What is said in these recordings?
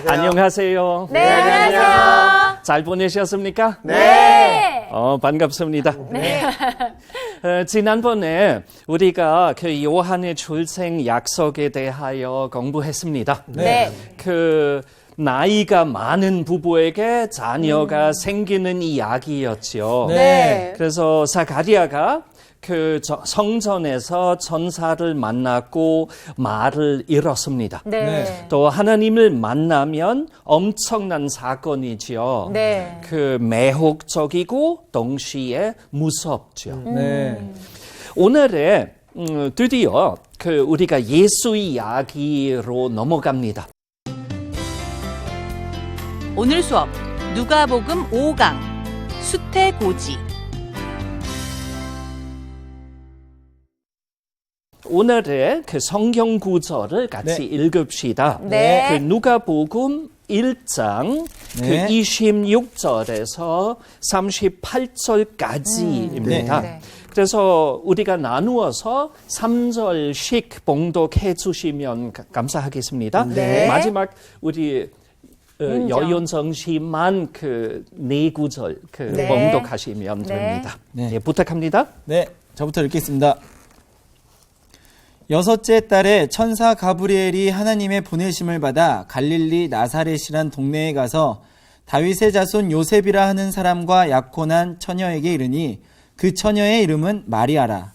안녕하세요. 네, 안녕하세요. 잘 보내셨습니까? 네. 반갑습니다. 네. 지난번에 우리가 그 요한의 출생 약속에 대하여 공부했습니다. 네. 그 나이가 많은 부부에게 자녀가 생기는 이야기였죠. 네. 그래서 사가랴가 그 성전에서 천사를 만났고 말을 잃었습니다. 네. 또 하나님을 만나면 엄청난 사건이지요. 네. 그 매혹적이고 동시에 무섭죠. 네. 오늘에 드디어 그 우리가 예수 이야기로 넘어갑니다. 오늘 수업 누가복음 5강 수태고지. 오늘의 그 성경 구절을 같이 읽읍시다. 네. 그 누가복음 1장 네. 그 26절에서 38절까지입니다. 네. 그래서 우리가 나누어서 3절씩 봉독해 주시면 감사하겠습니다. 네. 마지막 우리 여윤정 씨만 그 네 구절 그 네. 봉독하시면 네. 됩니다. 네. 예, 부탁합니다. 네, 저부터 읽겠습니다. 여섯째 달에 천사 가브리엘이 하나님의 보내심을 받아 갈릴리 나사렛이란 동네에 가서 다윗의 자손 요셉이라 하는 사람과 약혼한 처녀에게 이르니 그 처녀의 이름은 마리아라.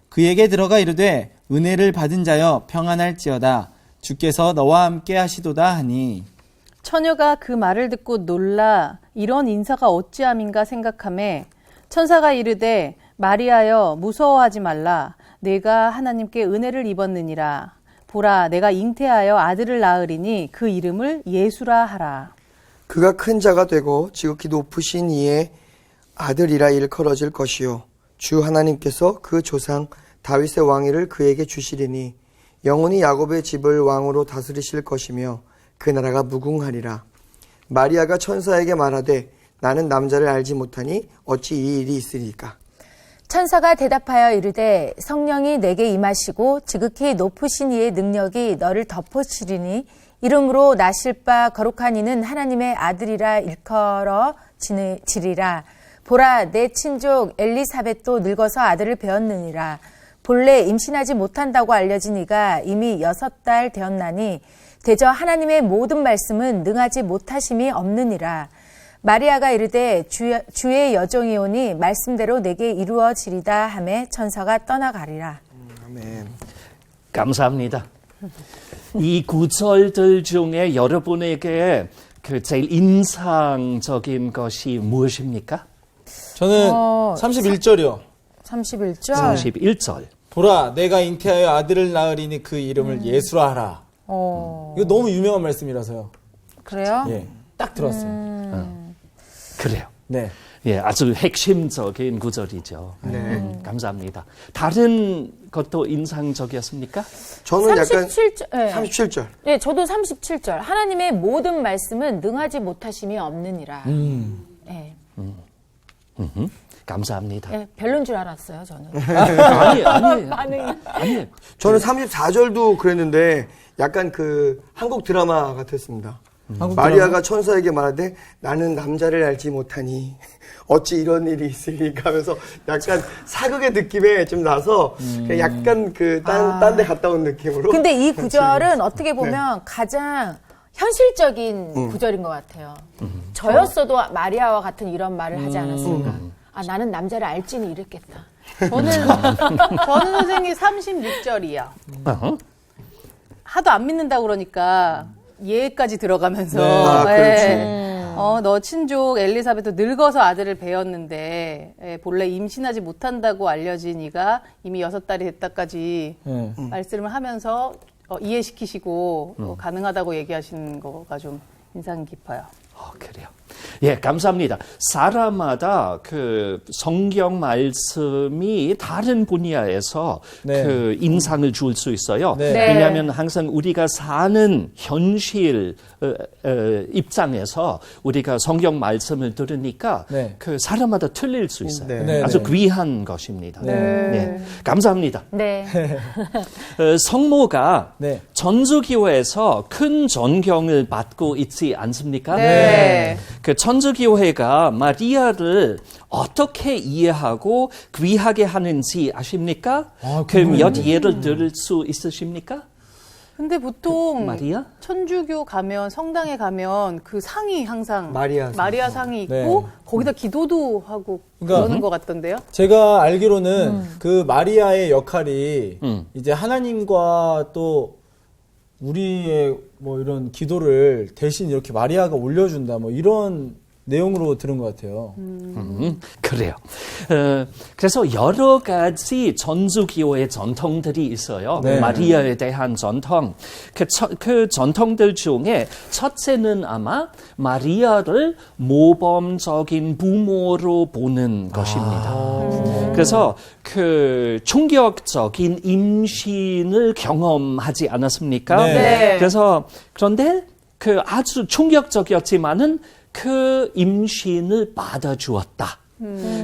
그에게 들어가 이르되 은혜를 받은 자여 평안할지어다. 주께서 너와 함께 하시도다 하니. 처녀가 그 말을 듣고 놀라 이런 인사가 어찌함인가 생각하매 천사가 이르되 마리아여 무서워하지 말라. 내가 하나님께 은혜를 입었느니라. 보라 내가 잉태하여 아들을 낳으리니 그 이름을 예수라 하라. 그가 큰 자가 되고 지극히 높으신 이의 아들이라 일컬어질 것이요 주 하나님께서 그 조상 다윗의 왕위를 그에게 주시리니 영원히 야곱의 집을 왕으로 다스리실 것이며 그 나라가 무궁하리라. 마리아가 천사에게 말하되 나는 남자를 알지 못하니 어찌 이 일이 있으리까. 천사가 대답하여 이르되 성령이 내게 임하시고 지극히 높으신 이의 능력이 너를 덮어치리니 이름으로 나실 바 거룩한 이는 하나님의 아들이라 일컬어지리라. 보라 내 친족 엘리사벳도 늙어서 아들을 배었느니라. 본래 임신하지 못한다고 알려진 이가 이미 6달 되었나니 대저 하나님의 모든 말씀은 능하지 못하심이 없느니라. 마리아가 이르되 주의 여종이오니 말씀대로 내게 이루어지리다 하매 천사가 떠나가리라. 아멘. 감사합니다. 이 구절들 중에 여러분에게 그 제일 인상적인 것이 무엇입니까? 저는 31절이요. 31절. 31절. 보라 내가 잉태하여 아들을 낳으리니 그 이름을 예수라 하라. 이거 너무 유명한 말씀이라서요. 그래요? 예, 딱 들었어요. 그래요. 네. 예, 아주 핵심적인 구절이죠. 네. 감사합니다. 다른 것도 인상적이었습니까? 저는 약간 37절. 네. 37절. 네, 저도 37절. 하나님의 모든 말씀은 능하지 못하심이 없느니라. 네. 감사합니다. 네, 별론 줄 알았어요, 저는. 아니에요. 저는 34절도 그랬는데 약간 그 한국 드라마 같았습니다. 마리아가 천사에게 말하되 나는 남자를 알지 못하니 어찌 이런 일이 있으리까 하면서 약간 사극의 느낌에 좀 나서 그냥 약간 그 딴 데 갔다 온 느낌으로. 근데 이 구절은 어떻게 보면 가장 현실적인 구절인 것 같아요. 저였어도 마리아와 같은 이런 말을 하지 않았을까. 아, 나는 남자를 알지는 이랬겠다. 저는 선생님 36절이야. 하도 안 믿는다고 그러니까 예까지 들어가면서 네. 아, 그렇지. 너 친족 엘리사벳도 늙어서 아들을 배었는데 본래 임신하지 못한다고 알려진 이가 이미 6달이 됐다까지 말씀을 하면서 이해시키시고 가능하다고 얘기하시는 거가 좀 인상 깊어요. 그래요. 예, 감사합니다. 사람마다 그 성경 말씀이 다른 분야에서 네. 그 인상을 줄 수 있어요. 네. 네. 왜냐하면 항상 우리가 사는 현실 입장에서 우리가 성경 말씀을 들으니까 네. 그 사람마다 틀릴 수 있어요. 네. 아주 네. 귀한 것입니다. 네. 감사합니다. 네. 성모가 네. 천주교회에서 큰 존경을 받고 있지 않습니까? 네. 그 천주교회가 마리아를 어떻게 이해하고 귀하게 하는지 아십니까? 그 몇 예를 들을 수 있으십니까? 근데 보통 마리아? 천주교 가면 성당에 가면 그 상이 항상 마리아 상이 있고 네. 거기다 기도도 하고 그러니까 그러는 것 같던데요. 제가 알기로는 그 마리아의 역할이 이제 하나님과 또 우리의 뭐 이런 기도를 대신 이렇게 마리아가 올려준다 뭐 이런 내용으로 들은 것 같아요. 그래요. 그래서 여러 가지 천주교의 전통들이 있어요. 네. 마리아에 대한 전통. 그 전통들 중에 첫째는 아마 마리아를 모범적인 부모로 보는 것입니다. 그래서 그 충격적인 임신을 경험하지 않았습니까? 네. 그래서 그런데 그 아주 충격적이었지만은 그 임신을 받아주었다.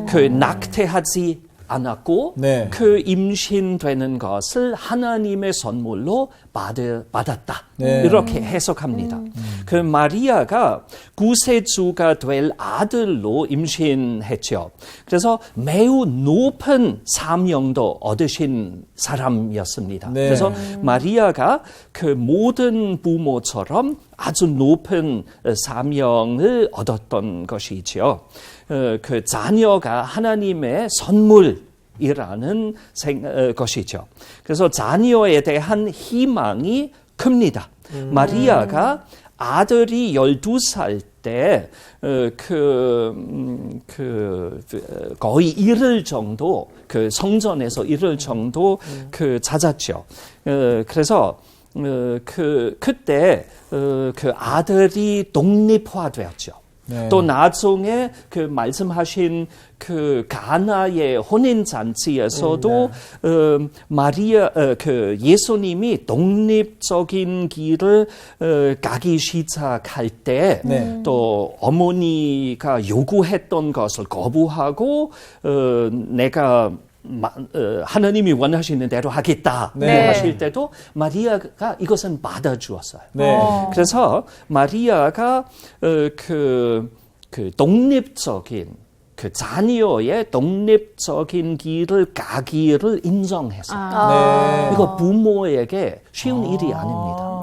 그 낙태하지 않았고 네. 그 임신되는 것을 하나님의 선물로 받았다. 네. 이렇게 해석합니다. 그 마리아가 구세주가 될 아들로 임신했죠. 그래서 매우 높은 사명도 얻으신 사람이었습니다. 네. 그래서 마리아가 그 모든 부모처럼 아주 높은 사명을 얻었던 것이지요. 그 자녀가 하나님의 선물이라는 것이죠. 그래서 자녀에 대한 희망이 큽니다. 마리아가 아들이 12살 때 거의 1일 정도 그 성전에서 1일 정도 그 찾았죠. 그래서 그때 그 아들이 독립화되었죠. 네. 또 나중에 그 말씀하신 그 가나의 혼인 잔치에서도 마리아 그 예수님이 독립적인 길을 가기 시작할 때 또 어머니가 요구했던 것을 거부하고 내가 하나님이 원하시는 대로 하겠다 네. 하실 때도 마리아가 이것은 받아주었어요. 네. 그래서 마리아가 그 독립적인 그 자녀의 독립적인 길을 가기를 인정했어요. 네. 이거 부모에게 쉬운 일이 아닙니다.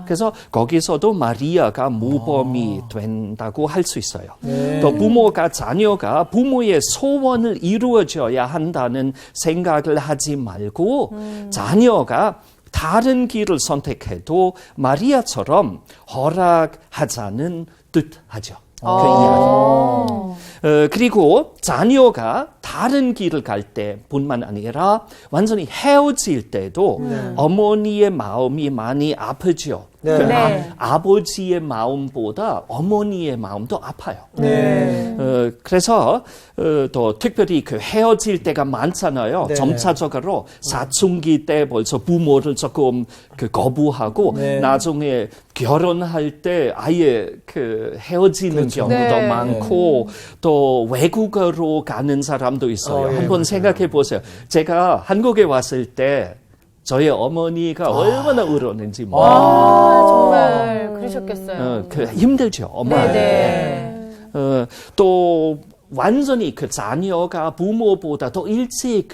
그래서 거기서도 마리아가 모범이 된다고 할 수 있어요. 네. 또 자녀가 부모의 소원을 이루어져야 한다는 생각을 하지 말고 자녀가 다른 길을 선택해도 마리아처럼 허락하자는 뜻하죠. 그 이야기. 그리고 자녀가 다른 길을 갈 때뿐만 아니라 완전히 헤어질 때도 어머니의 마음이 많이 아프죠. 네. 네. 아버지의 마음보다 어머니의 마음도 아파요. 네. 그래서 또 특별히 그 헤어질 때가 많잖아요. 네. 점차적으로 사춘기 때 벌써 부모를 조금 그 거부하고 네. 나중에 결혼할 때 아예 그 헤어지는 경우도 네. 많고 또 외국어로 가는 사람도 있어요. 예, 한번 맞아요. 생각해 보세요. 제가 한국에 왔을 때 저의 어머니가 얼마나 울었는지 정말 그러셨겠어요. 힘들죠. 엄마한테. 네. 또 완전히 그 자녀가 부모보다 더 일찍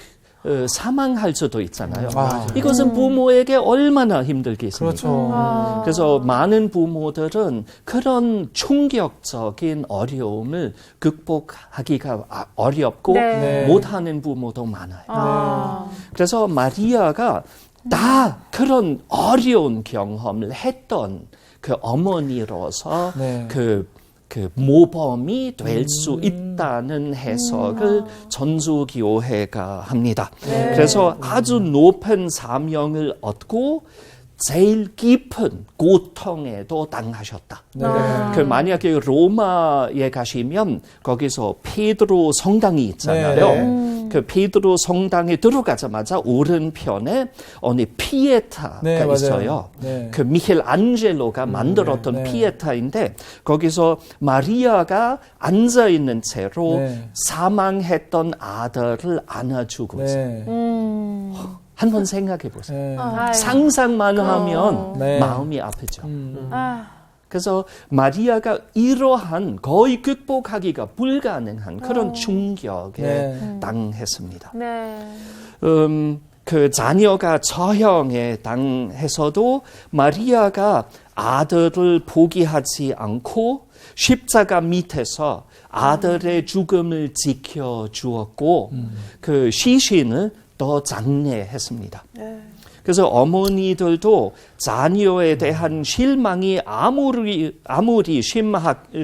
사망할 수도 있잖아요. 이것은 부모에게 얼마나 힘들겠습니까? 그렇죠. 그래서 많은 부모들은 그런 충격적인 어려움을 극복하기가 어렵고 네. 못하는 부모도 많아요. 그래서 마리아가 다 그런 어려운 경험을 했던 그 어머니로서 네. 그 모범이 될 수 있다는 해석을 천주교회가 합니다. 그래서 아주 높은 사명을 얻고 제일 깊은 고통에도 당하셨다. 네. 그 만약에 로마에 가시면 거기서 페드로 성당이 있잖아요. 그 페드로 성당에 들어가자마자 오른편에 어느 피에타가 네, 맞아요. 있어요. 네. 그 미켈안젤로가 만들었던 피에타인데 거기서 마리아가 앉아 있는 채로 네. 사망했던 아들을 안아주고 있어요. 네. 한번 생각해 보세요. 네. 상상만 하면 네. 마음이 아프죠. 그래서 마리아가 이러한 거의 극복하기가 불가능한 그런 충격에 네. 당했습니다. 네. 그 자녀가 처형에 당해서도 마리아가 아들을 포기하지 않고 십자가 밑에서 아들의 죽음을 지켜주었고 그 시신을 더 장례했습니다. 그래서 어머니들도 자녀에 대한 실망이 아무리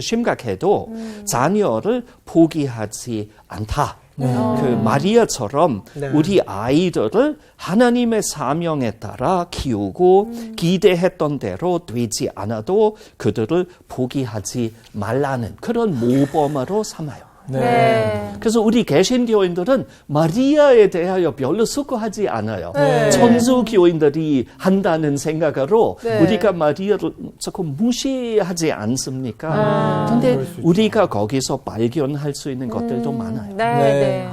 심각해도 자녀를 포기하지 않다. 그 마리아처럼 네. 우리 아이들을 하나님의 사명에 따라 키우고 기대했던 대로 되지 않아도 그들을 포기하지 말라는 그런 모범으로 삼아요. 네. 그래서 우리 개신교인들은 마리아에 대하여 별로 수고하지 않아요. 네. 천주교인들이 한다는 생각으로 네. 우리가 마리아를 조금 무시하지 않습니까? 그런데 우리가 거기서 발견할 수 있는 것들도 많아요. 네. 네. 네.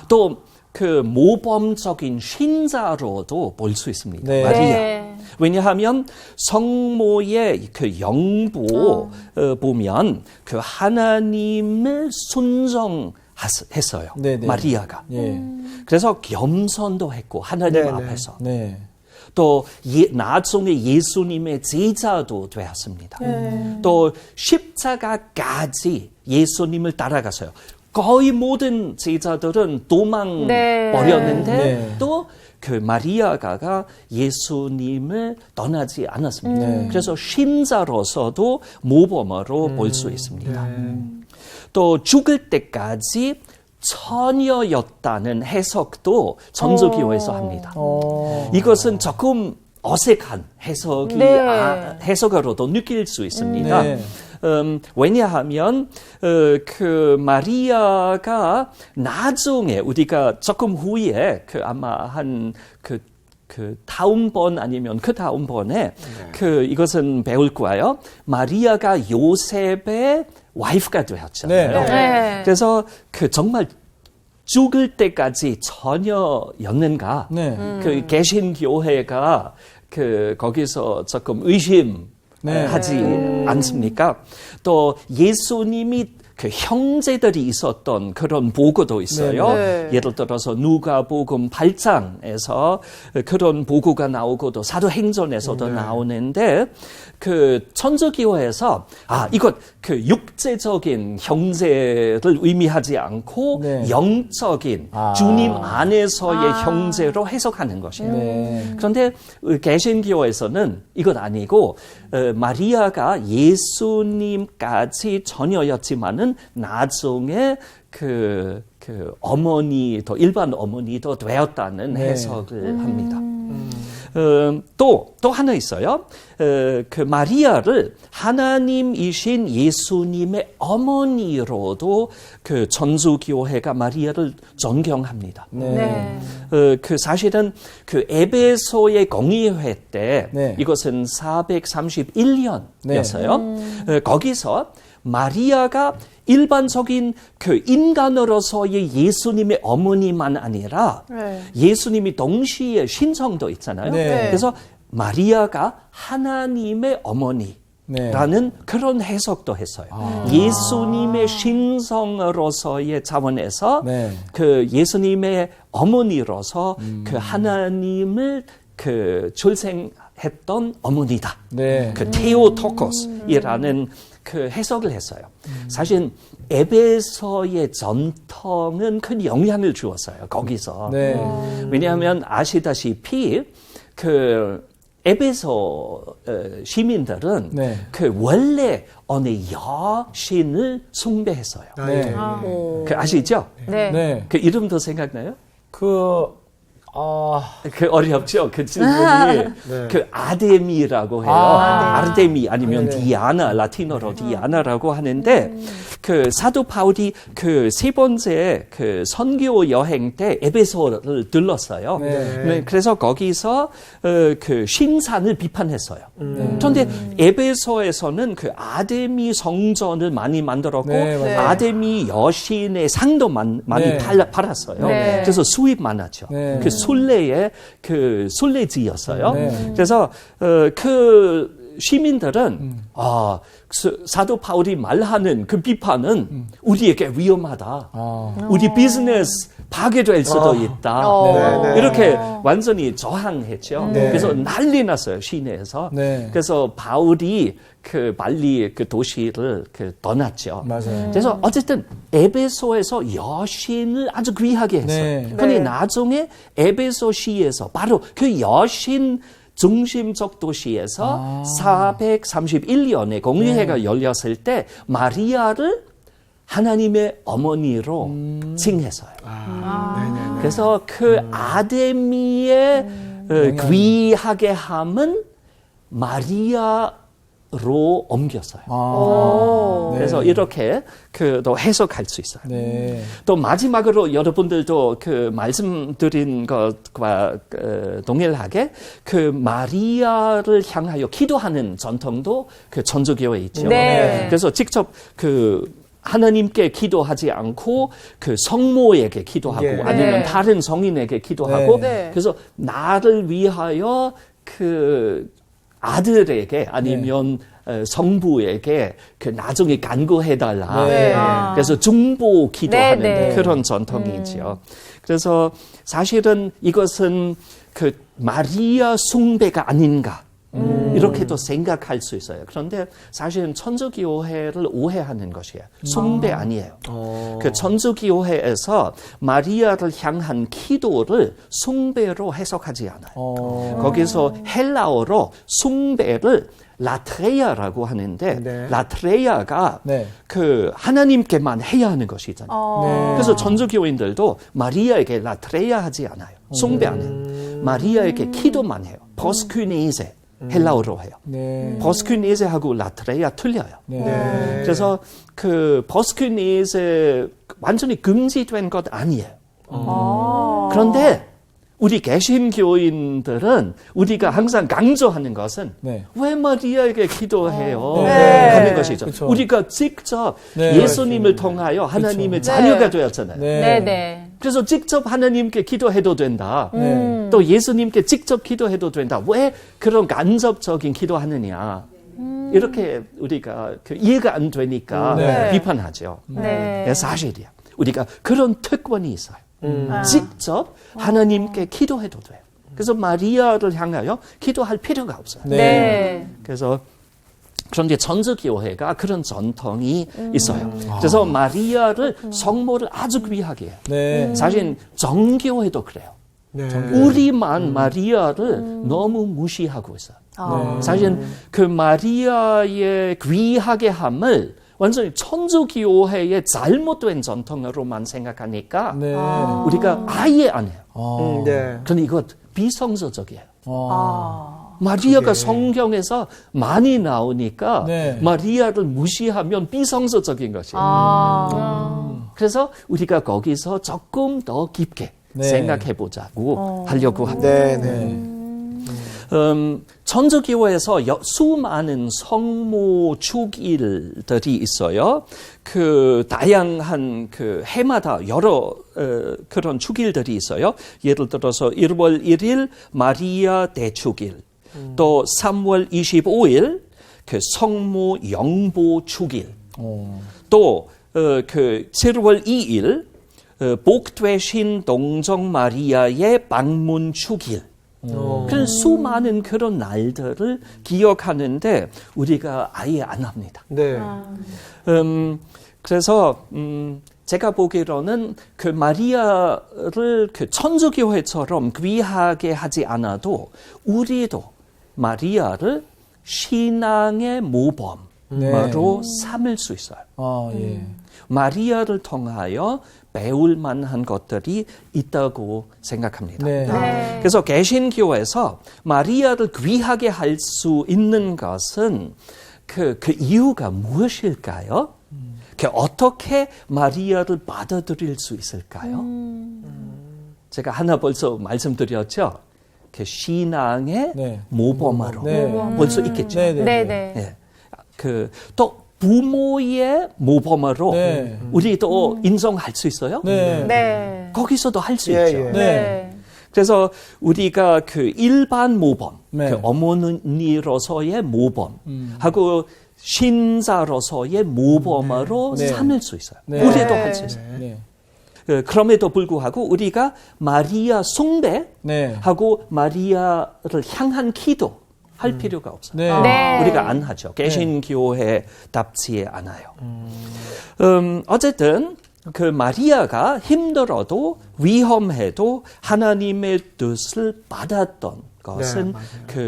또 그 모범적인 신자로도 볼 수 있습니다. 네. 마리아. 네. 왜냐하면 성모의 그 영부 보면 그 하나님을 순종했어요. 네, 네. 마리아가. 예. 그래서 겸손도 했고 하나님 네, 네. 앞에서. 네. 또 나중에 예수님의 제자도 되었습니다. 또 십자가까지 예수님을 따라갔어요. 거의 모든 제자들은 도망 네. 버렸는데 네. 또 그 마리아가 예수님을 떠나지 않았습니다. 네. 그래서 신자로서도 모범으로 볼 수 있습니다. 또 죽을 때까지 처녀였다는 해석도 천주교에서 합니다. 이것은 조금 어색한 해석이 네. 해석으로도 느낄 수 있습니다. 네. 왜냐하면 그 마리아가 나중에 우리가 조금 후에 그 아마 한 그 다음번 아니면 그 다음번에 그 이것은 배울 거예요. 마리아가 요셉의 와이프가 되었잖아요. 네. 네. 그래서 그 정말 죽을 때까지 처녀였는가? 네. 그 개신교회가 그 거기서 조금 의심 네. 하지 않습니까? 또 예수님이 그 형제들이 있었던 그런 보고도 있어요. 네. 예를 들어서 누가복음 8장에서 그런 보고가 나오고 또 사도행전에서도 나오는데 그 천주교회에서 이것 그 육체적인 형제를 의미하지 않고 네. 영적인 주님 안에서의 형제로 해석하는 것이에요. 네. 그런데 개신교에서는 이것 아니고 마리아가 예수님까지 처녀였지만은 나중에 그 어머니도 일반 어머니도 되었다는 네. 해석을 합니다. 또 하나 있어요. 그 마리아를 하나님이신 예수님의 어머니로도 그 천주교회가 마리아를 존경합니다. 네. 그 사실은 그 에베소의 공의회 때 네. 이것은 431년이었어요. 거기서 마리아가 일반적인 그 인간으로서의 예수님의 어머니만 아니라 예수님이 동시에 신성도 있잖아요. 네. 그래서 마리아가 하나님의 어머니. 네. 라는 그런 해석도 했어요. 예수님의 신성으로서의 차원에서 네. 그 예수님의 어머니로서 그 하나님을 그 출생했던 어머니다. 네. 그 테오토코스이라는 그 해석을 했어요. 사실 에베소의 전통은 큰 영향을 주었어요. 거기서. 네. 왜냐하면 아시다시피 그 에베소 시민들은 네. 그 원래 어느 여신을 숭배했어요. 네. 그 아시죠? 네. 네. 그 이름도 생각나요? 그 그 어렵죠. 그 질문이 그 아데미라고 해요. 아르데미 아니면 디아나, 라틴어로 디아나라고 하는데 그 사도 바울이 그 세 번째 그 선교 여행 때 에베소를 들렀어요. 그래서 거기서 그 신산을 비판했어요. 그런데 에베소에서는 그 아데미 성전을 많이 만들었고 아데미 여신의 상도 많이 팔았어요. 그래서 수입 많았죠. 그 순례의 그 순례지였어요. 그래서 그 시민들은 사도 바울이 말하는 그 비판은 우리에게 위험하다. 우리 비즈니스 파괴될 수도 있다. 이렇게 완전히 저항했죠. 그래서 난리 났어요, 시내에서. 그래서 바울이 그 빨리 그 도시를 그 떠났죠. 맞아요. 그래서 어쨌든 에베소에서 여신을 아주 귀하게 했어요. 그런데 나중에 에베소시에서 바로 그 여신 중심적 도시에서 431년에 공의회가 열렸을 때 마리아를 하나님의 어머니로 칭했어요. 그래서 그 아데미의 귀하게 함은 마리아로 옮겼어요. 그래서 이렇게 또 해석할 수 있어요. 또 마지막으로 여러분들도 그 말씀드린 것과 동일하게 그 마리아를 향하여 기도하는 전통도 그 천주교에 있죠. 그래서 직접 그 하나님께 기도하지 않고 그 성모에게 기도하고 아니면 다른 성인에게 기도하고 그래서 나를 위하여 그 아들에게 아니면 성부에게 그 나중에 간구해달라. 그래서 중보 기도하는 그런 전통이 있죠. 그래서 사실은 이것은 그 마리아 숭배가 아닌가. 이렇게도 생각할 수 있어요. 그런데 사실은 천주교회를 오해하는 것이에요. 숭배 아니에요. 그 천주교회에서 마리아를 향한 기도를 숭배로 해석하지 않아요. 거기서 헬라어로 숭배를 라트레야라고 하는데 라트레야가 그 하나님께만 해야 하는 것이잖아요. 그래서 천주교인들도 마리아에게 라트레야 하지 않아요. 숭배 안 해요. 마리아에게 기도만 해요. 버스큐네이제. 헬라어로 해요. 버스큐네이제하고 라트레야 틀려요. 그래서 그 버스큐네이제 완전히 금지된 것 아니에요. 그런데 우리 개신교인들은 우리가 항상 강조하는 것은 왜 마리아에게 기도해요? 하는 것이죠. 그쵸. 우리가 직접 예수님을 통하여 하나님의 자녀가 되었잖아요. 그래서 직접 하나님께 기도해도 된다. 또 예수님께 직접 기도해도 된다. 왜 그런 간접적인 기도하느냐. 이렇게 우리가 그 이해가 안 되니까 비판하죠. 사실이야. 우리가 그런 특권이 있어요. 직접 하나님께 기도해도 돼요. 그래서 마리아를 향하여 기도할 필요가 없어요. 그래서 그런데 천주교회가 그런 전통이 있어요. 그래서 마리아를 성모를 아주 귀하게 해요. 사실 정교회도 그래요. 우리만 마리아를 너무 무시하고 있어요. 사실 그 마리아의 귀하게 함을 완전히 천주교회의 잘못된 전통으로만 생각하니까 우리가 아예 안 해요. 그런데 이것 비성서적이에요. 마리아가 성경에서 많이 나오니까 마리아를 무시하면 비성서적인 것이에요. 그래서 우리가 거기서 조금 더 깊게 생각해보자고 하려고 합니다. 천주교회에서 수많은 성모 축일들이 있어요. 그 다양한 그 해마다 여러 그런 축일들이 있어요. 예를 들어서 1월 1일 마리아 대축일, 또 3월 25일 그 성모 영보 축일, 또 그 7월 2일 복되신 동정 마리아의 방문 축일. 그런 수많은 그런 날들을 기억하는데 우리가 아예 안 합니다. 그래서 제가 보기로는 그 마리아를 그 천주교회처럼 귀하게 하지 않아도 우리도 마리아를 신앙의 모범, 마로 삼을 수 있어요. 예. 마리아를 통하여 배울 만한 것들이 있다고 생각합니다. 네. 그래서 개신교에서 마리아를 귀하게 할 수 있는 것은 그 이유가 무엇일까요? 어떻게 마리아를 받아들일 수 있을까요? 제가 하나 벌써 말씀드렸죠. 신앙의 네. 모범으로 볼 수 있겠죠. 네. 또 부모의 모범으로 네. 우리도 인정할 수 있어요. 네. 거기서도 할 수 예, 있죠. 예. 네. 그래서 우리가 일반 모범, 네. 어머니로서의 모범, 하고 신자로서의 모범으로 네. 삼을 수 있어요. 네. 우리도 할 수 있어요. 네. 그럼에도 불구하고 우리가 마리아 숭배 네. 하고 마리아를 향한 기도 할 필요가 없어요. 네. 네. 우리가 안 하죠. 개신교회답지 않아요. 어쨌든 마리아가 힘들어도 위험해도 하나님의 뜻을 받았던 것은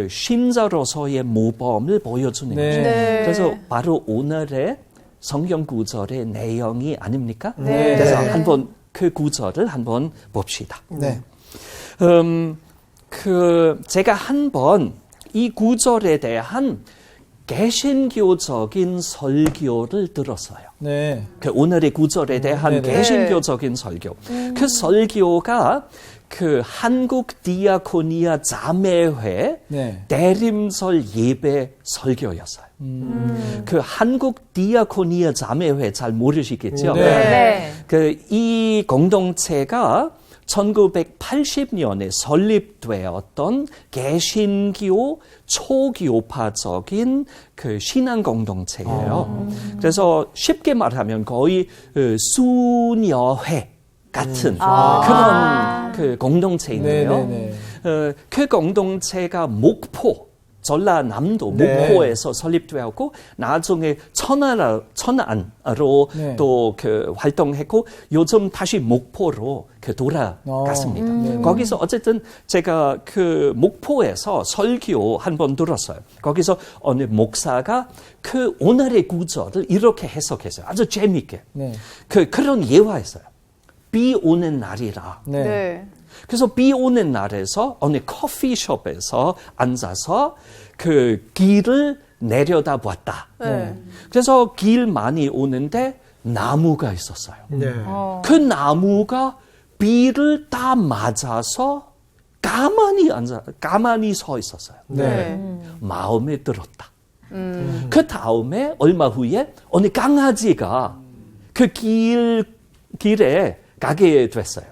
신자로서의 모범을 보여주는 네. 거죠. 네. 그래서 바로 오늘의 성경 구절의 내용이 아닙니까? 네. 그래서 한번 그 구절을 한번 봅시다. 네. 제가 한번 이 구절에 대한 개신교적인 설교를 들었어요. 네. 오늘의 구절에 대한 네네. 개신교적인 설교. 그 설교가 한국 디아코니아 자매회 네. 대림절 예배 설교였어요. 한국 디아코니아 자매회 잘 모르시겠죠? 네. 이 공동체가 1980년에 설립되었던 개신교 초교파적인 신앙 공동체예요. 그래서 쉽게 말하면 거의 수녀회 같은 그런 공동체인데요. 그 공동체가 전라남도 목포에서 설립되었고 나중에 천안으로 또 활동했고 요즘 다시 목포로 돌아갔습니다. 거기서 어쨌든 제가 목포에서 설교 한 번 들었어요. 거기서 어느 목사가 오늘의 구절을 이렇게 해석했어요. 아주 재미있게. 그런 예화했어요. 비 오는 날이라. 네. 그래서 비 오는 날에서 어느 커피숍에서 앉아서 길을 내려다봤다. 그래서 길 많이 오는데 나무가 있었어요. 그 나무가 비를 다 맞아서 가만히 서 있었어요. 마음에 들었다. 그 다음에 얼마 후에 어느 강아지가 길에 가게 됐어요.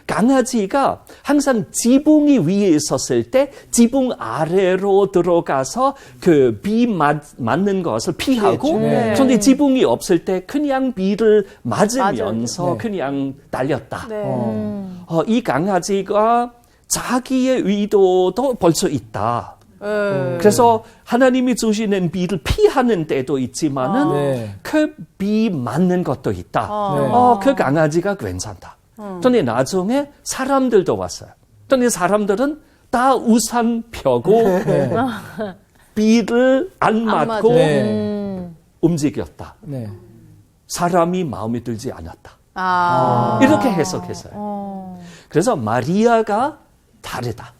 강아지가 항상 지붕이 위에 있었을 때 지붕 아래로 들어가서 비 맞는 것을 피하고 그런데 지붕이 없을 때 그냥 비를 맞으면서 그냥 달렸다. 이 강아지가 자기의 의도도 벌써 있다. 그래서 하나님이 주시는 비를 피하는 때도 있지만은 비 맞는 것도 있다. 그 강아지가 괜찮다. 그런데 나중에 사람들도 왔어요. 그런데 사람들은 다 우산 펴고 비를 안 맞고 움직였다. 사람이 마음에 들지 않았다. 이렇게 해석했어요. 그래서 마리아가 다르다.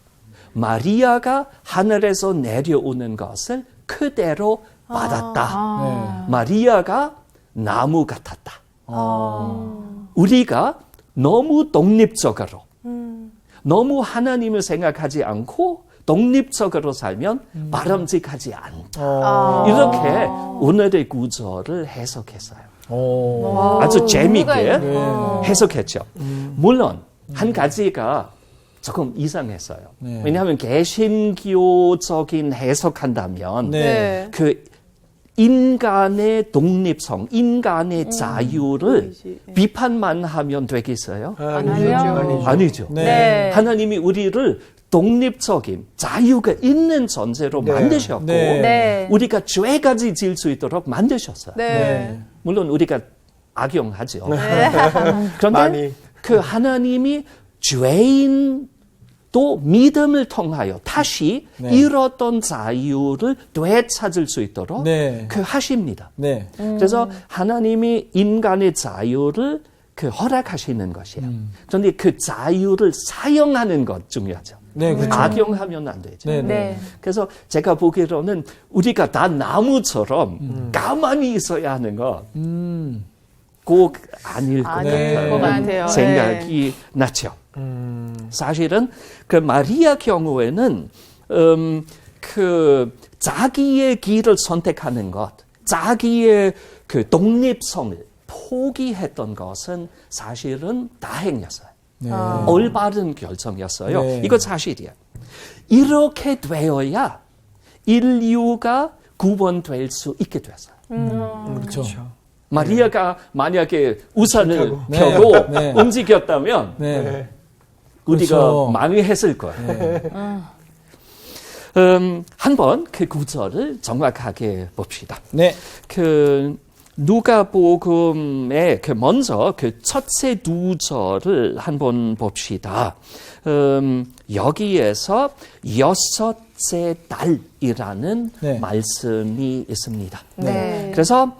마리아가 하늘에서 내려오는 것을 그대로 받았다. 마리아가 나무 같았다. 우리가 너무 독립적으로, 너무 하나님을 생각하지 않고 독립적으로 살면 바람직하지 않다. 이렇게 오늘의 구절을 해석했어요. 아주 재미있게 해석했죠. 물론 한 가지가 조금 이상했어요. 왜냐하면 개신교적인 해석한다면 인간의 독립성, 인간의 자유를 비판만 하면 되겠어요? 아니죠. 하나님이 우리를 독립적인 자유가 있는 존재로 만드셨고 우리가 죄까지 지을 수 있도록 만드셨어요. 물론 우리가 악용하죠. 그런데 하나님이 죄인 또 믿음을 통하여 다시 네. 잃었던 자유를 되찾을 수 있도록 네. 그 하십니다. 네. 그래서 하나님이 인간의 자유를 그 허락하시는 것이에요. 그런데 그 자유를 사용하는 것 중요하죠. 네, 그렇죠. 악용하면 안 되죠. 네, 네. 네. 그래서 제가 보기로는 우리가 다 나무처럼 가만히 있어야 하는 것 꼭 아닐 것 네. 것 같다는 같아요. 생각이 나죠. 사실은 그 마리아 경우에는 그 자기의 길을 선택하는 것, 자기의 그 독립성을 포기했던 것은 사실은 다행이었어요. 네. 올바른 결정이었어요. 네. 이거 사실이에요. 이렇게 되어야 인류가 구원될 수 있게 됐어요. 그렇죠. 마리아가 만약에 우산을 네. 펴고 네. 움직였다면 네. 우리가 그렇죠. 망했을 거예요. 한번 그 구절을 정확하게 봅시다. 네. 그 누가복음의 그 먼저 그 첫째 두 절을 한번 봅시다. 여기에서 여섯째 달이라는 네. 말씀이 있습니다. 네. 그래서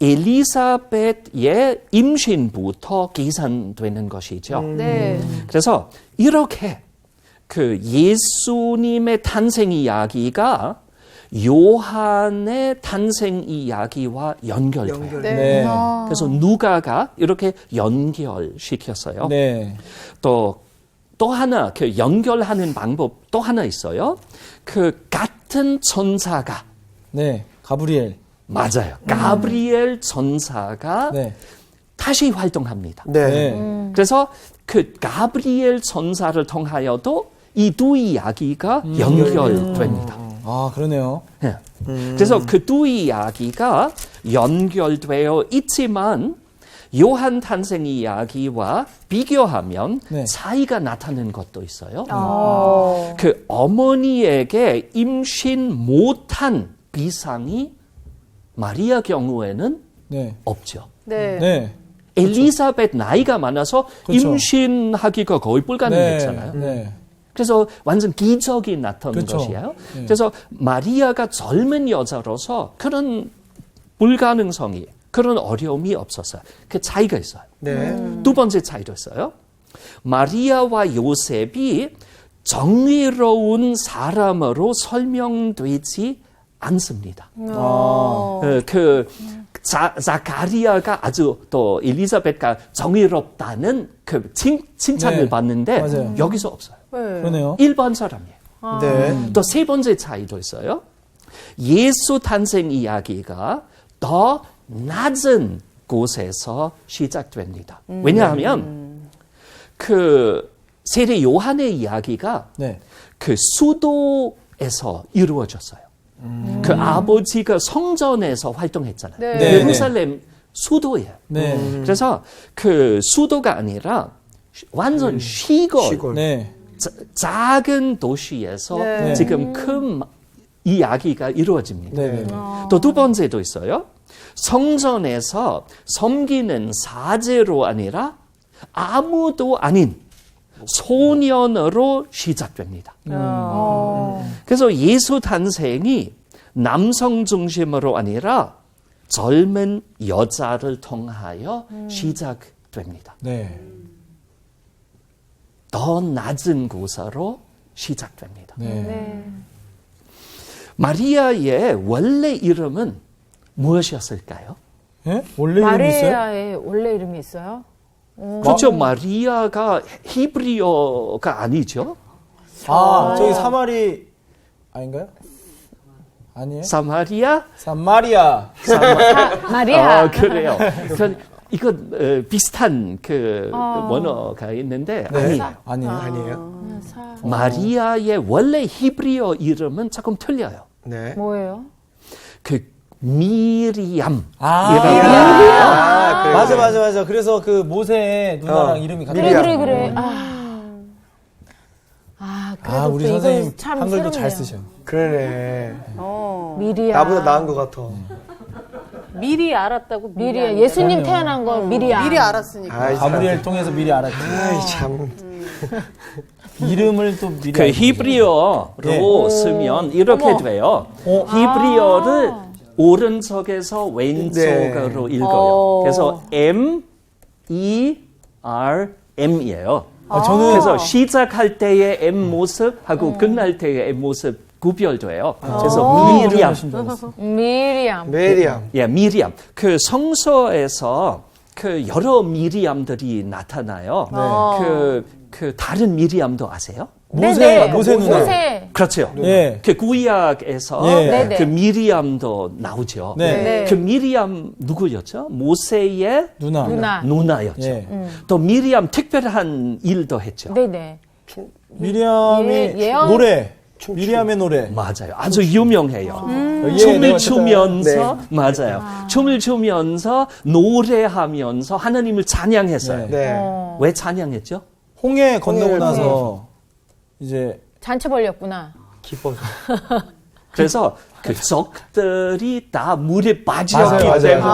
엘리사벳의 임신부터 계산되는 것이죠. 네. 그래서 이렇게 그 예수님의 탄생 이야기가 요한의 탄생 이야기와 연결돼요. 네. 그래서 누가가 이렇게 연결시켰어요. 네. 또 하나 그 연결하는 방법 또 하나 있어요. 그 같은 천사가 네. 가브리엘. 맞아요. 가브리엘 천사가 네. 다시 활동합니다. 네. 네. 그래서 그 가브리엘 천사를 통하여도 이 두 이야기가 연결됩니다. 아, 그러네요. 예. 그래서 그 두 이야기가 연결되어 있지만 요한 탄생 이야기와 비교하면 네. 차이가 나타나는 것도 있어요. 그 어머니에게 임신 못한 비상이 마리아 경우에는 네. 없죠. 네. 네. 엘리사벳 나이가 많아서 그렇죠. 임신하기가 거의 불가능했잖아요. 네. 그래서 완전 기적이 나타난 그렇죠. 것이에요. 네. 그래서 마리아가 젊은 여자로서 그런 불가능성이, 그런 어려움이 없었어요. 그 차이가 있어요. 네. 두 번째 차이도 있어요. 마리아와 요셉이 정의로운 사람으로 설명되지 않습니다. 그 자카리아가 아주 또 엘리사벳과 정의롭다는 그 칭찬을 네. 받는데 맞아요. 여기서 없어요. 그러네요. 일반 사람이에요. 네. 또 세 번째 차이도 있어요. 예수 탄생 이야기가 더 낮은 곳에서 시작됩니다. 왜냐하면 그 세례 요한의 이야기가 네. 그 수도에서 이루어졌어요. 그 아버지가 성전에서 활동했잖아요. 네. 예루살렘 수도예요. 네. 그래서 그 수도가 아니라 완전 시골, 시골. 네. 작은 도시에서 네. 지금 큰 이야기가 이루어집니다. 네. 또 두 번째도 있어요. 성전에서 섬기는 사제로 아니라 아무도 아닌 소년으로 시작됩니다. 그래서 예수 탄생이 남성 중심으로 아니라 젊은 여자를 통하여 시작됩니다. 네. 더 낮은 곳으로 시작됩니다. 네. 마리아의 원래 이름은 무엇이었을까요? 예? 원래 이름이 있어요? 마리아의 원래 이름이 있어요? 그렇죠. 마리아가 히브리어가 아니죠. 아, 저기 사마리 아닌가요? 아니에요? 사마리아? 사마리아. 마리아. 아, 그래요. 이거 비슷한 그 원어가 있는데 아니에요. 아니에요. 아니에요? 마리아의 원래 히브리어 이름은 조금 틀려요. 네. 뭐예요? 그 미리암. 아, 아, 그래. 맞아. 그래서 그 모세의 누나랑 이름이 같아요. 미리암. 그래. 그래도 아, 우리 또 선생님 이거 참 한글도 새롭네요. 잘 쓰셔. 그러네. 미리아. 나보다 나은 것 같아. 미리 알았다고 미리아. 예수님 태어난 거 미리아. 미리 알았으니까. 아이, 가브리엘 통해서 미리 알았지. 아이, 참. 이름을 또 미리 그 알고 히브리어로 네. 쓰면 이렇게 돼요. 히브리어를 오른쪽에서 왼쪽으로 읽어요. 그래서 M-E-R-M이에요. 저는 그래서 시작할 때의 M 모습하고 끝날 때의 M 모습 구별돼요. 그래서 미리암. 미리암. 메리암. 예, 미리암. 그 성서에서 그 여러 미리암들이 나타나요. 그 다른 미리암도 아세요? 모세 누나. 모세. 그렇죠. 예. 그 구약에서 예. 네네. 그 미리암도 나오죠. 네. 네. 그 미리암 누구였죠? 모세의 누나. 누나였죠. 예. 또 미리암 특별한 일도 했죠. 네네. 미리암이 예언? 노래. 미리암의 노래. 맞아요. 아주 유명해요. 예, 춤을 내가 추면서 맞아요. 춤을 추면서 노래하면서 하나님을 찬양했어요. 네. 네. 왜 찬양했죠? 홍해 건너고 나서 이제 잔치 벌렸구나. 기뻐서. 그래서 그 적들이 다 물에 빠졌기 맞아요. 때문에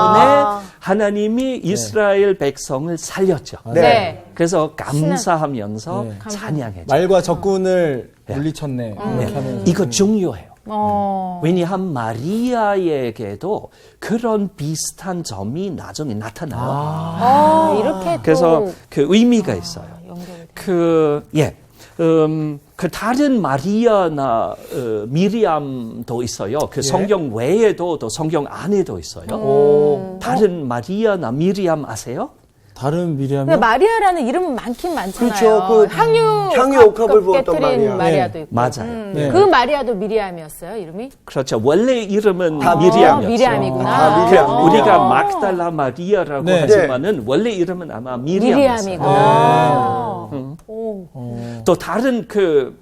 하나님이 이스라엘 백성을 살렸죠. 네. 그래서 감사하면서 네. 찬양했죠. 말과 적군을 물리쳤네. 이렇게 하면 이거 중요해요. 어. 왜냐하면 마리아에게도 그런 비슷한 점이 나중에 나타나요. 이렇게 그래서 또 그 의미가 있어요. 연결이 그 다른 마리아나 미리암도 있어요. 그 성경 외에도 또 성경 안에도 있어요. 다른 마리아나 미리암 아세요? 다른 미리암이 근데 마리아라는 이름은 많긴 많잖아요. 그렇죠. 그 향유 옥합을 부었던 깨뜨린 마리아. 마리아도 있고. 맞아요. 네. 그 마리아도 미리암이었어요, 이름이? 그렇죠. 원래 이름은 다 미리암이었죠. 미리암이구나. 그 우리가 막달라 마리아라고 네. 하지만은 원래 이름은 아마 미리암이었어요. 미리암이구나. 또 다른 그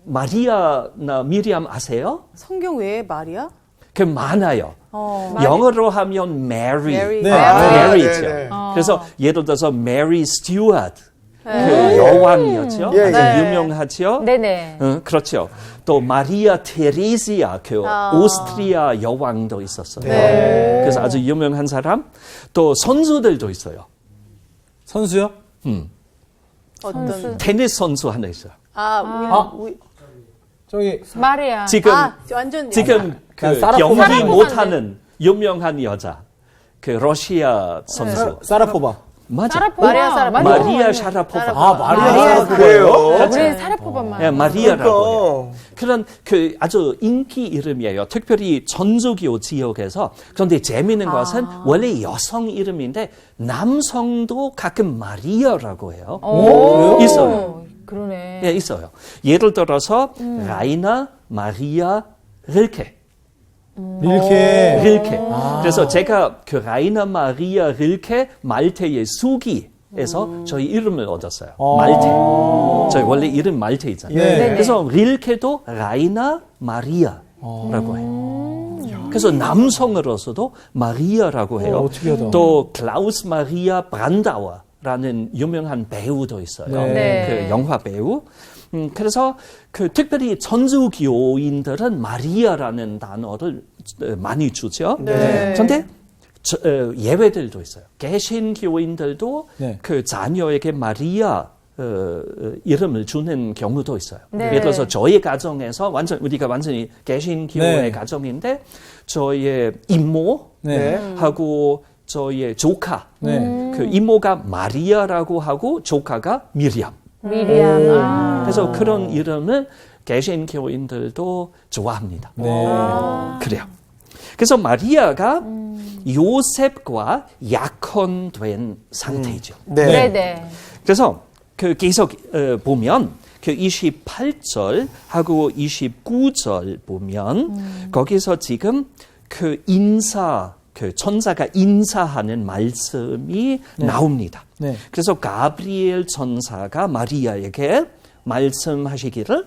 마리아나 미리암 아세요? 성경 외에 마리아? 그 많아요. 영어로 하면 Mary, Mary. 네. Mary죠. 네, 네. 그래서 예를 들어서 Mary Stuart, 그 여왕이었죠. 예, 아주 예. 유명하죠. 네네. 그렇죠. 또 마리아 테레시아, 그 오스트리아 여왕도 있었어요. 그래서 아주 유명한 사람. 또 선수들도 있어요. 선수요? 어떤? 테니스 선수 하나 있어요. 저기 마리아. 지금 완전 그 사라포바. 경기 못하는 유명한 여자, 그 러시아 선수. 사라포바. 맞아. 마리아 사라포바. 마리아 샤라포바. 마리아 그래요? 우리 사라포바만. 예, 마리아라고 해요. 그러니까. 그런 그 아주 인기 이름이에요. 특별히 천주교 지역에서. 그런데 재미있는 것은 원래 여성 이름인데 남성도 가끔 마리아라고 해요. 오, 있어요. 그러네. 예, 있어요. 예를 들어서 라이나 마리아 릴케. 릴케. 그래서 제가 그 라이나 마리아 릴케 말테의 수기에서 저희 이름을 얻었어요. 말테. 저희 원래 이름 말테 있잖아요. 네. 그래서 릴케도 라이나 마리아라고 해요. 그래서 남성으로서도 마리아라고 해요. 특이하다. 또 클라우스 마리아 브란다워라는 유명한 배우도 있어요. 네. 그 영화 배우. 그래서 그 특별히 천주교인들은 마리아라는 단어를 많이 주죠. 그런데 예외들도 있어요. 개신교인들도 네. 그 자녀에게 마리아 이름을 주는 경우도 있어요. 네. 예를 들어서 저희 가정에서 우리가 완전히 개신교의 네. 가정인데 저의 이모하고 저의 조카 네. 그 이모가 마리아라고 하고 조카가 미리암. 미리암. 그래서 그런 이름을 개신교인들도 좋아합니다. 네. 그래요. 그래서 마리아가 요셉과 약혼된 상태이죠. 네. 네네. 그래서 그 계속 보면 그 28절하고 29절 보면 거기서 지금 그 그 천사가 인사하는 말씀이 나옵니다. 네. 그래서 가브리엘 천사가 마리아에게 말씀하시기를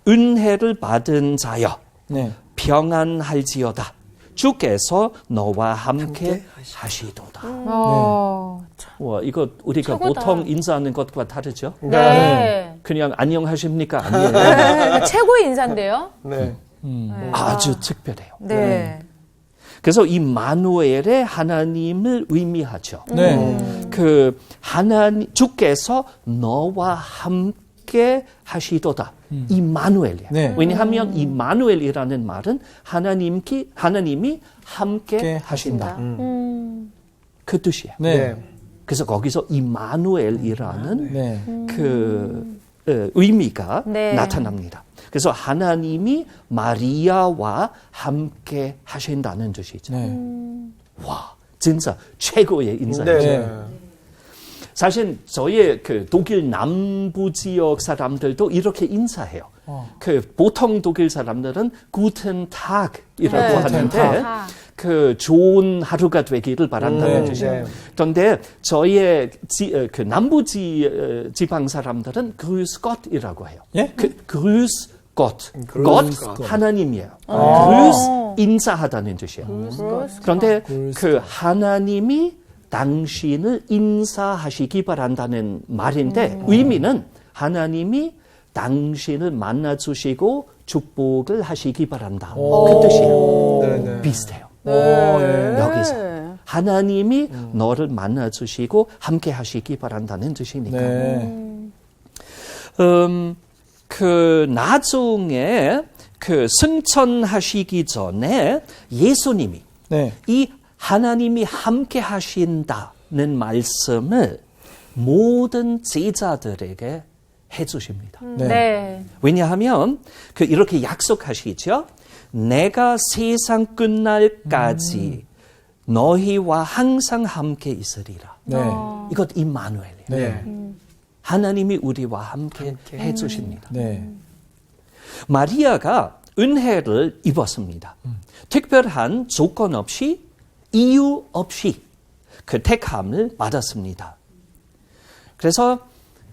은혜를 받은 자여 네. 평안할지어다. 주께서 너와 함께 하시도다. 와, 이거 우리가 최고다. 보통 인사하는 것과 다르죠? 네. 그냥 안녕하십니까? 아니에요. 최고의 인사인데요. 네. 아주 특별해요. 네. 그래서 이 마누엘의 하나님을 의미하죠. 네. 그 하나님 주께서 너와 함께 함께 하시도다. 이마누엘이에요. 네. 왜냐하면 이마누엘이라는 말은 하나님이 함께 하신다. 그 뜻이에요. 네. 그래서 거기서 이마누엘이라는 네. 그 의미가 네. 나타납니다. 그래서 하나님이 마리아와 함께 하신다는 뜻이죠. 네. 와, 진짜 최고의 인사죠. 네. 사실 저희 그 독일 남부 지역 사람들도 이렇게 인사해요. 그 보통 독일 사람들은 구텐 탁이라고 하는데 그 좋은 하루가 되기를 바란다는 뜻이에요. 그런데 저희의 그 남부 지방 사람들은 그루스 겉이라고 해요. 예? 그루스 겉, 그루스 겉 하나님이에요. 그루스 인사하다는 뜻이에요. 그런데 그 하나님이 당신을 인사하시기 바란다는 말인데 의미는 하나님이 당신을 만나주시고 축복을 하시기 바란다. 그 뜻이에요. 네네. 비슷해요. 네. 여기서 하나님이 너를 만나주시고 함께 하시기 바란다는 뜻이니까. 네. 그 나중에 그 승천하시기 전에 예수님이 네. 이 하나님이 함께 하신다는 말씀을 모든 제자들에게 해주십니다. 네. 네. 왜냐하면 그 이렇게 약속하시죠. 내가 세상 끝날까지 너희와 항상 함께 있으리라. 네. 이것 임마누엘이에요. 네. 하나님이 우리와 함께 해주십니다. 네. 마리아가 은혜를 입었습니다. 특별한 조건 없이 이유 없이 그 택함을 받았습니다. 그래서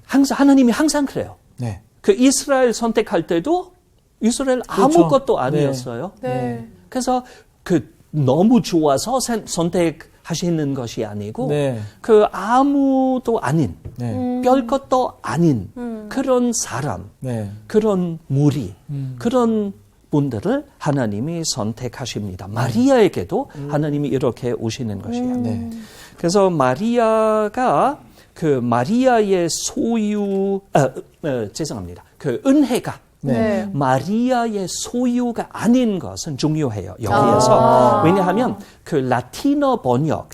하나님이 항상 그래요. 네. 그 이스라엘 선택할 때도 이스라엘 그렇죠. 아무것도 아니었어요. 네. 그래서 그 너무 좋아서 선택하시는 것이 아니고 네. 그 아무도 아닌 네. 별 것도 아닌 그런 사람, 네. 그런 무리, 그런 분들을 하나님이 선택하십니다. 마리아에게도 하나님이 이렇게 오시는 것이에요. 네. 그래서 마리아가 그 마리아의 죄송합니다. 그 은혜가 네. 마리아의 소유가 아닌 것은 중요해요. 여기에서. 왜냐하면 그 라틴어 번역,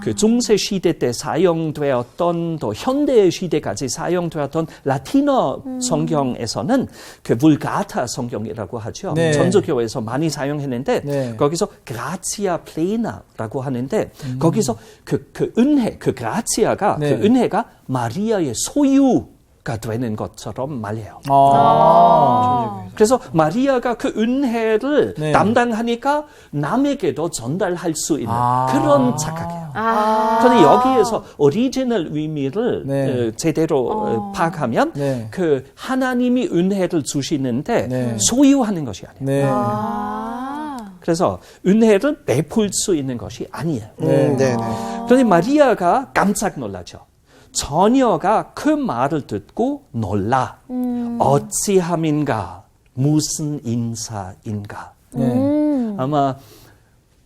그 중세 시대 때 사용되었던 또 현대 시대까지 사용되었던 라틴어 성경에서는 그 vulgata 성경이라고 하죠. 네. 전도교회에서 많이 사용했는데 네. 거기서 gratia plena라고 하는데 거기서 그 은혜, 그 gracia가 네. 그 은혜가 마리아의 소유 가 되는 것처럼 말해요. 그래서 마리아가 그 은혜를 네. 담당하니까 남에게도 전달할 수 있는 그런 착각이에요. 그런데 여기에서 오리지널 의미를 네. 제대로 파악하면 네. 그 하나님이 은혜를 주시는데 네. 소유하는 것이 아니에요. 네. 그래서 은혜를 베풀 수 있는 것이 아니에요. 네네. 그런데 마리아가 깜짝 놀라죠. 처녀가 그 말을 듣고 놀라 어찌함인가 무슨 인사인가. 아마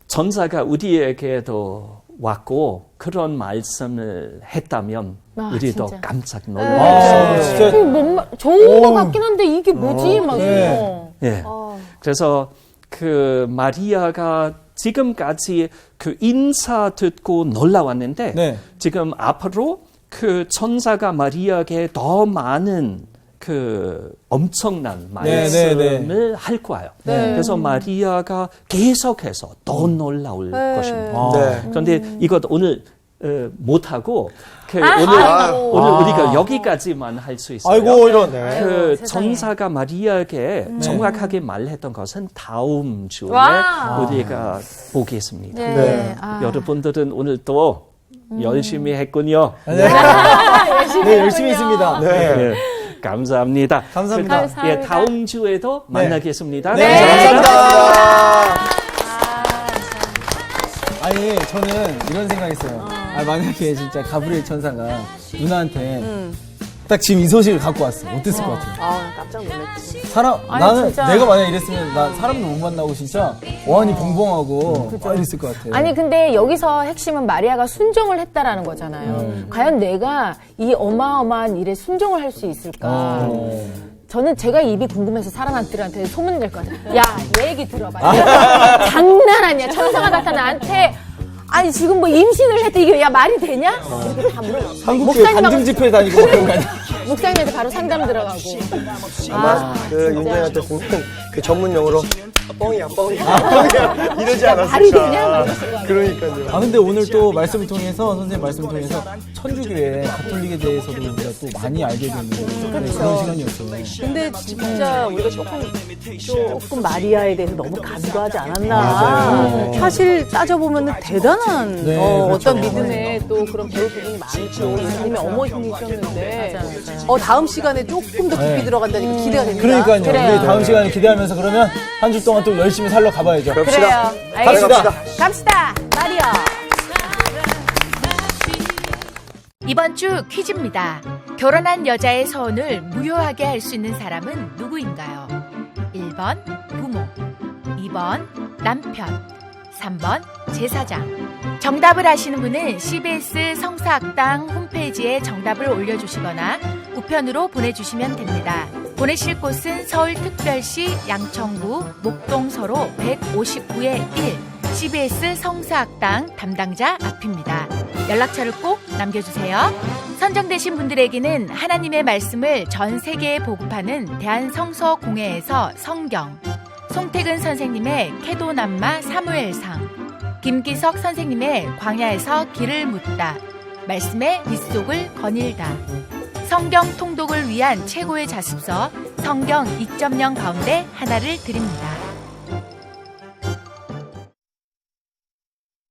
전사가 우리에게도 왔고 그런 말씀을 했다면 우리도 진짜. 깜짝 놀랐어요. 진짜. 좋은 것 같긴 한데 이게 뭐지? 막 이러고. 예. 그래서 그 마리아가 지금까지 그 인사 듣고 놀라왔는데 네. 지금 앞으로 그 천사가 마리아에게 더 많은 그 엄청난 말씀을 할 거예요. 그래서 마리아가 계속해서 더 놀라울 것입니다. 네. 그런데 이것 오늘 못하고 오늘 우리가 여기까지만 할 수 있어요. 아이고 이런. 그 세상에. 천사가 마리아에게 정확하게 말했던 것은 다음 주에 와. 우리가 보겠습니다. 네. 여러분들은 오늘 또 열심히 했군요. 네, 열심히 했습니다. 네. 네, 감사합니다. 감사합니다. 예, 다음 주에도 만나겠습니다. 네, 감사합니다. 아니 저는 이런 생각했어요. 만약에 진짜 가브리엘 천사가 누나한테 딱 지금 이 소식을 갖고 왔어. 어땠을 것 같아요? 아, 깜짝 놀랐지. 나는 진짜. 내가 만약 이랬으면 나 사람도 못 만나고 진짜 어안이 벙벙하고 이랬을 것 같아. 아니 근데 여기서 핵심은 마리아가 순종을 했다라는 거잖아요. 과연 내가 이 어마어마한 일에 순종을 할 수 있을까? 저는 제가 입이 궁금해서 사람들한테 소문 낼 것 같아요. 야, 얘 얘기 들어봐. 야, 장난 아니야. 천사가 나타나 나한테 아니 지금 뭐 임신을 했대. 이게 야 말이 되냐? 이렇게 다 물어요. 한국교회 간증 집회 다니고 그런 거 아니야? 목사님한테 바로 상담 들어가고. 아마 그 윤정이 같았으면 그 전문 용어로 뻥이야 이러지 않았을까. 말이 되냐? 막 이러시는 거 그러니까요. 아 근데 오늘 또 말씀을 통해서 선생님 말씀을 통해서 천주교회 가톨릭에 대해서도 우리가 또 많이 알게 되는 그런 시간이었어요. 근데 진짜 우리가 조금 마리아에 대해서 너무 간과하지 않았나. 사실 따져보면 대단한 네, 어떤 그렇죠. 믿음의 또 그런 배울 부분이 많고 예수님의 어머니셨는데 다음 시간에 조금 더 깊이 들어간다니까 기대가 됩니다. 그러니까요. 그래요. 우리 다음 시간에 기대하면서 그러면 한 주 동안 또 열심히 살러 가봐야죠. 그럽시다. 알겠습니다. 갑시다. 마리아. 이번 주 퀴즈입니다. 결혼한 여자의 서운을 무효하게 할 수 있는 사람은 누구인가요? 1번 부모, 2번 남편, 3번 제사장. 정답을 아시는 분은 CBS 성사학당 홈페이지에 정답을 올려주시거나 우편으로 보내주시면 됩니다. 보내실 곳은 서울특별시 양천구 목동서로 159-1 CBS 성사학당 담당자 앞입니다. 연락처를 꼭 남겨주세요. 선정되신 분들에게는 하나님의 말씀을 전 세계에 보급하는 대한성서공회에서 성경, 송태근 선생님의 캐도남마 사무엘상, 김기석 선생님의 광야에서 길을 묻다, 말씀의 밑속을 거닐다, 성경 통독을 위한 최고의 자습서 성경 2.0 가운데 하나를 드립니다.